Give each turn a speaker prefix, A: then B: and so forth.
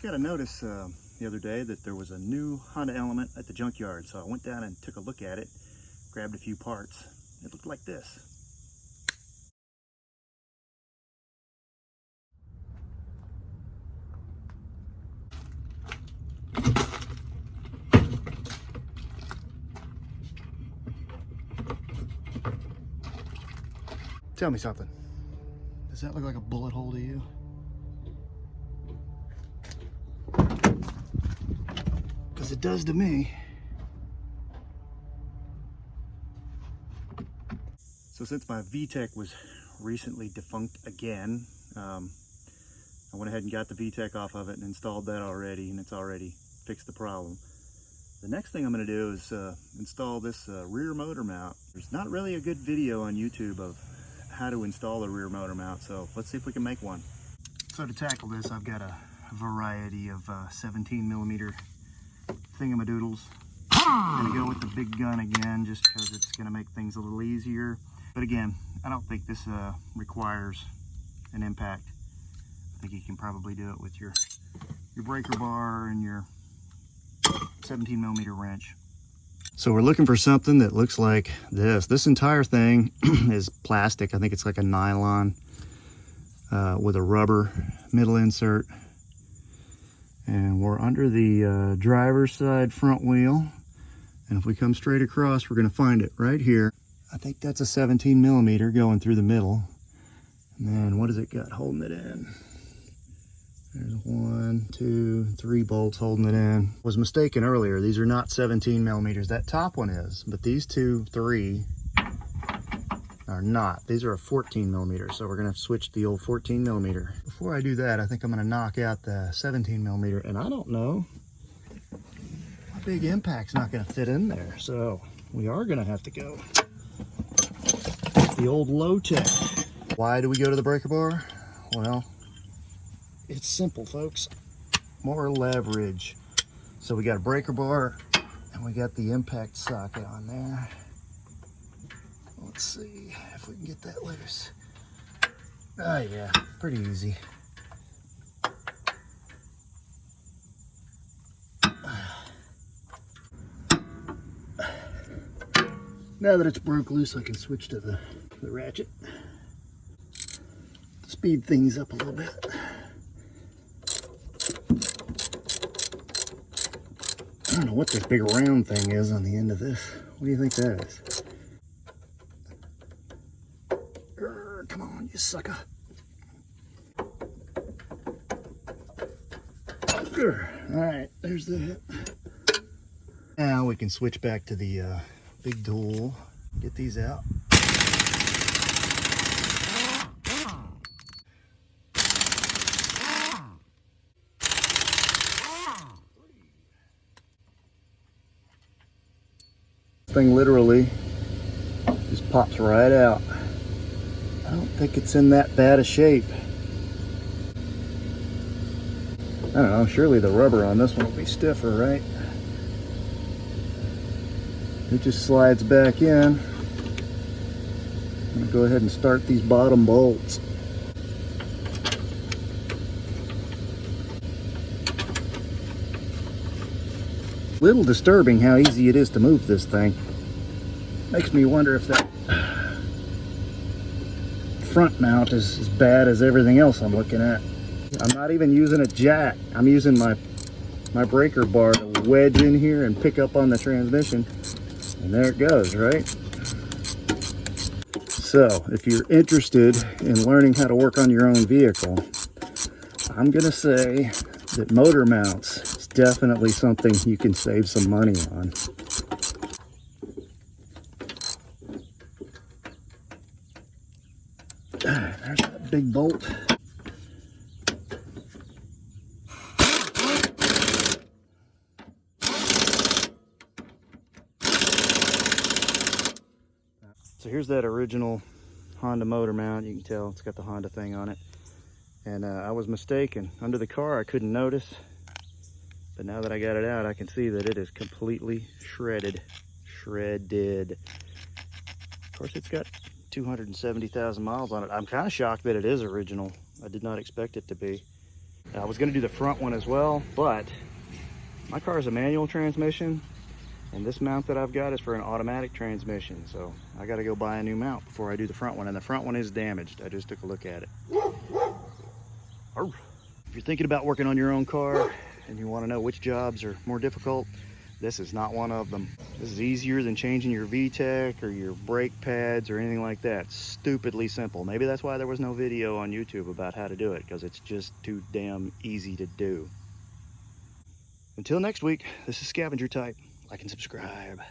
A: got a notice the other day that there was a new Honda Element at the junkyard, so I went down and took a look at it, grabbed a few parts. It looked like this. Tell me something. Does that look like a bullet hole to you? Because it does to me. So since my vtec was recently defunct again, I went ahead and got the vtec off of it and installed that already, and it's already fixed the problem. The next thing I'm going to do is install this rear motor mount. There's not really a good video on YouTube of how to install a rear motor mount, so let's see if we can make one. So to tackle this, I've got a variety of 17mm thingamadoodles. I'm going to go with the big gun again just because it's going to make things a little easier. But again, I don't think this requires an impact. I think you can probably do it with your breaker bar and your 17mm wrench. So we're looking for something that looks like this. This entire thing is plastic. I think it's like a nylon with a rubber middle insert. And we're under the driver's side front wheel. And if we come straight across, we're going to find it right here. I think that's a 17mm going through the middle. And then what has it got holding it in? There's 1, 2, 3 bolts holding it in. Was mistaken earlier. These are not 17mm. That top one is, but these 2, 3 are not. These are a 14mm, so we're gonna have to switch to the old 14mm. Before I do that, I think I'm gonna knock out the 17mm, and I don't know. My big impact's not gonna fit in there, so we are gonna have to go the old low tech. Why do we go to the breaker bar? Well, it's simple, folks. More leverage. So we got a breaker bar and we got the impact socket on there. Let's see if we can get that loose. Oh yeah, pretty easy. Now that it's broke loose, I can switch to the ratchet. Speed things up a little bit. I don't know what this big round thing is on the end of this. What do you think that is? Come on, you sucker. Alright, there's the hip. Now we can switch back to the big tool. Get these out. Thing literally just pops right out. I don't think it's in that bad a shape. I don't know, surely the rubber on this one will be stiffer, right? It just slides back in. I'm gonna go ahead and start these bottom bolts. Little disturbing how easy it is to move this thing. Makes me wonder if that front mount is as bad as everything else I'm looking at. I'm not even using a jack. I'm using my breaker bar to wedge in here and pick up on the transmission. And there it goes, right? So if you're interested in learning how to work on your own vehicle, I'm gonna say that motor mounts is definitely something you can save some money on. There's that big bolt. So here's that original Honda motor mount. You can tell it's got the Honda thing on it. And I was mistaken. Under the car I couldn't notice, but now that I got it out, I can see that it is completely shredded. Of course, it's got 270,000 miles on it. I'm kind of shocked that it is original. I did not expect it to be. I was going to do the front one as well, but my car is a manual transmission, and this mount that I've got is for an automatic transmission. So I got to go buy a new mount before I do the front one, and the front one is damaged. I just took a look at it. If you're thinking about working on your own car and you want to know which jobs are more difficult, this is not one of them. This is easier than changing your VTEC or your brake pads or anything like that. Stupidly simple. Maybe that's why there was no video on YouTube about how to do it, because it's just too damn easy to do. Until next week, this is Scavenger Type. Like and subscribe.